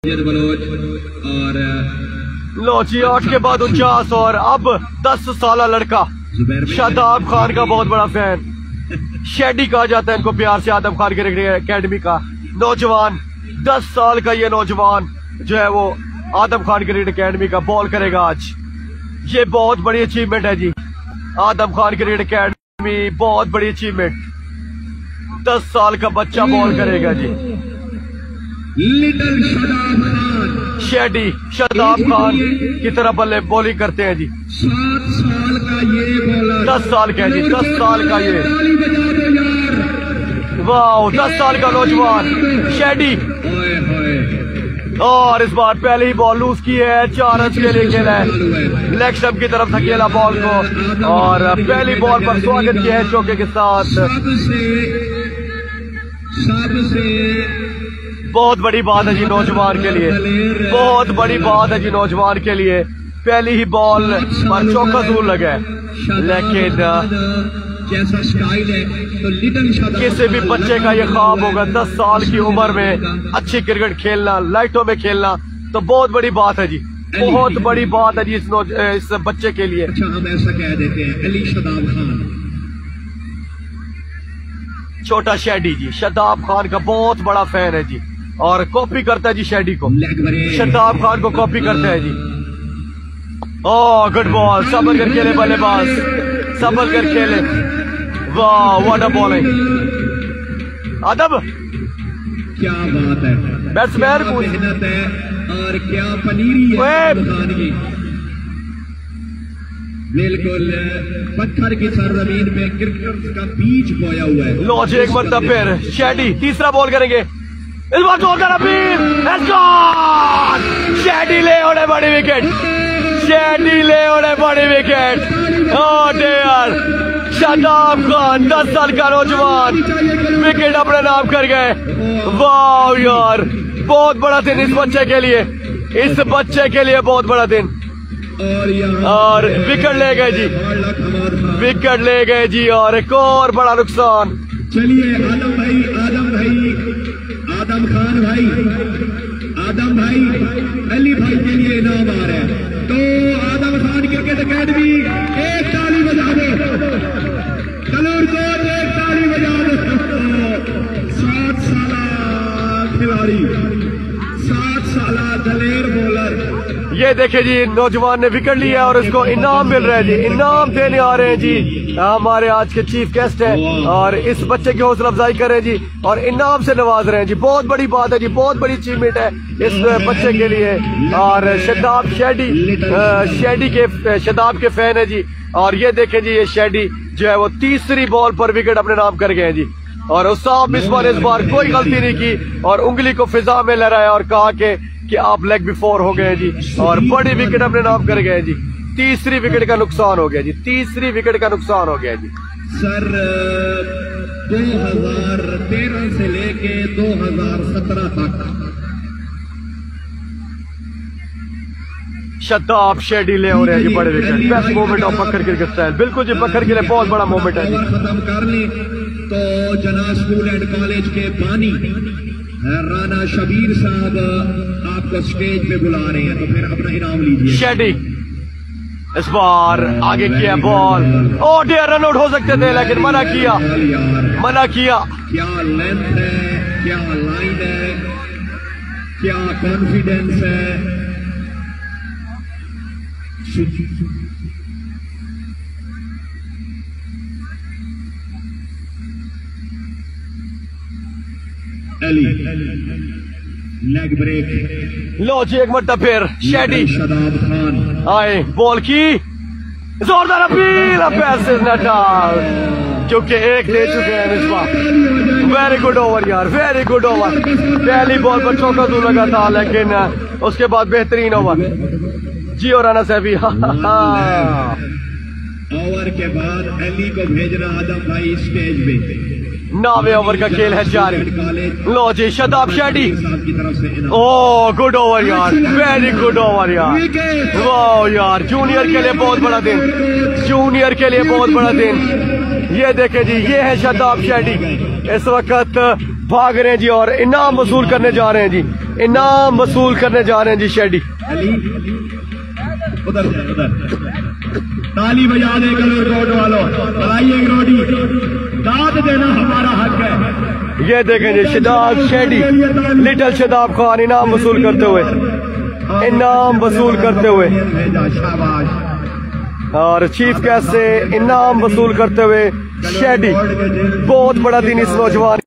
और लो जी 8 के बाद 49 और अब 10 साल लड़का शादाब खान का बहुत बड़ा फैन, शेडी कहा जाता है इनको प्यार से, आदम खान क्रिकेट एकेडमी का नौजवान। 10 साल का ये नौजवान जो है वो आदम खान क्रिकेट एकेडमी का बॉल करेगा आज। ये बहुत बड़ी अचीवमेंट है जी, आदम खान क्रिकेट एकेडमी बहुत बड़ी अचीवमेंट। 10 साल का बच्चा बॉल करेगा जी। लिटिल शादाब खान, शेडी शादाब खान की तरह बल्ले बॉलिंग करते हैं जी। 7 साल का ये बॉलर, 10 साल का है जी, 10 साल का ये, ताली बजा दो यार। वाह 10 साल का नौजवान शेडी। ओए होए, और इस बार पहले ही बॉल लूज की है, 4 रन के लिए खेला है, लेग स्टंप की तरफ धकेला बॉल को और पहली बॉल पर स्वागत किया है चौके के साथ। सबसे बहुत बड़ी बात है जी नौजवान के लिए, बहुत बड़ी बात है जी नौजवान के लिए। पहली ही बॉल पर चौका जरूर लगा है, लेकिन जैसा स्टाइल है तो लिटिल शादाब किसी भी बच्चे का ये ख्वाब होगा 10 साल की उम्र में अच्छी क्रिकेट खेलना, लाइटों में खेलना, तो बहुत बड़ी बात है जी, बहुत बड़ी बात है जी इस बच्चे के लिए। अच्छा, हम ऐसा कह देते हैं अली शादाब खान। छोटा शेडी जी शादाब खान का बहुत बड़ा फैन है जी और कॉपी करता है जी शेडी को, शादाब खान को कॉपी करता है जी। ओह गुड बॉल, सबर कर खेले बल्लेबाज, सबर कर खेले। वाह व्हाट अ बॉलिंग, आदम क्या बात है, बैट्समैन क्या मेहनत है और क्या पनीरी है खान की। बिल्कुल पत्थर की सरजमीन में क्रिकेट का बीज बोया हुआ है। लो जी एक मरतबा फिर शेडी तीसरा बॉल करेंगे, इस बार जोरदार अपील, शेडी ले उड़े बड़ी विकेट, शेडी ले उड़े बड़ी wicket. Oh dear, Shadab Khan 10 साल का नौजवान विकेट अपने नाम कर गए। वाह यार, बहुत बड़ा दिन इस बच्चे के लिए, इस बच्चे के लिए बहुत बड़ा दिन। और विकेट ले गए जी, विकेट ले गए जी और एक और बड़ा नुकसान। चलिए आदम भाई, आदम खान भाई, आदम भाई, अली भाई के लिए इनाम आ रहा है, तो आदम खान क्रिकेट एकेडमी एक ताली बजा दो, कलूर को एक ताली बजा दो। 7 साल खिलाड़ी, 7 साल दलेर बॉलर। ये देखे जी नौजवान ने विकेट लिया और इसको इनाम मिल रहा है जी, इनाम देने आ रहे हैं जी हमारे आज के चीफ गेस्ट हैं और इस बच्चे की हौसला अफजाई करें जी और इनाम से नवाज रहे हैं जी। बहुत बड़ी बात है जी, बहुत बड़ी अचीवमेंट है इस बच्चे के लिए। और शादाब शादाब के फैन है जी। और ये देखें जी, ये शेडी जो है वो तीसरी बॉल पर विकेट अपने नाम कर गए हैं जी। और उसाम इस बार कोई गलती नहीं की और उंगली को फिजा में लहराया और कहा कि आप लेग बिफोर हो गए जी और बड़ी विकेट अपने नाम कर गए जी। तीसरी विकेट का नुकसान हो गया जी, तीसरी विकेट का नुकसान हो गया जी। सर 2013 से लेके 2017 तक शादाब शेडी ले हो रहे हैं जी बड़े विकेट। बेस्ट मोमेंट ऑफ पखर क्रिकेट स्टाइल, बिल्कुल जी पखर के लिए बहुत बड़ा मोमेंट है जी। खत्म कर ली तो जना स्कूल एंड कॉलेज के बानी राना शबीर साहब आपको स्टेज पे बुला रहे हैं, तो फिर अपना इनाम लीजिए। शेडी इस बार आगे किया बॉल, ओ डियर रन आउट हो सकते थे लेकिन मना किया, मना किया। क्या लेंथ है, क्या लाइन है, क्या कॉन्फिडेंस है। Leg break. लो जी एक मरतबा फिर शेडी शादाब खान आए, बॉल की जोरदार अपील, पैसे नट आउट क्योंकि एक दे चुके हैं इस बार। वेरी गुड ओवर यार, वेरी गुड ओवर। पहली बॉल पर चौका तो लगा था लेकिन उसके बाद बेहतरीन ओवर जी। और राना सैफी ओवर के बाद अली को भेजना आदम भाई स्टेज पे। 9वें ओवर का खेल है जारी। लो जी शादाब शेडी, ओ गुड ओवर यार, वेरी गुड ओवर यार। वाह यार, जूनियर के लिए बहुत बड़ा दिन, जूनियर के लिए बहुत बड़ा दिन। ये देखे जी, ये है शादाब शेडी, इस वक्त भाग रहे हैं जी और इनाम वसूल करने जा रहे हैं जी। इनाम वसूल करने जा रहे हैं जी शेडी। अली उधर ताली बजा दे कलर कोट वालों, बनाइए रोटी, दाद देना हमारा हक है। ये देखें जी शादाब शेडी, लिटिल शादाब खान इनाम वसूल करते हुए, इनाम वसूल करते हुए, और चीफ गेस्ट से इनाम वसूल करते हुए शेडी। बहुत बड़ा दिन इस नौजवान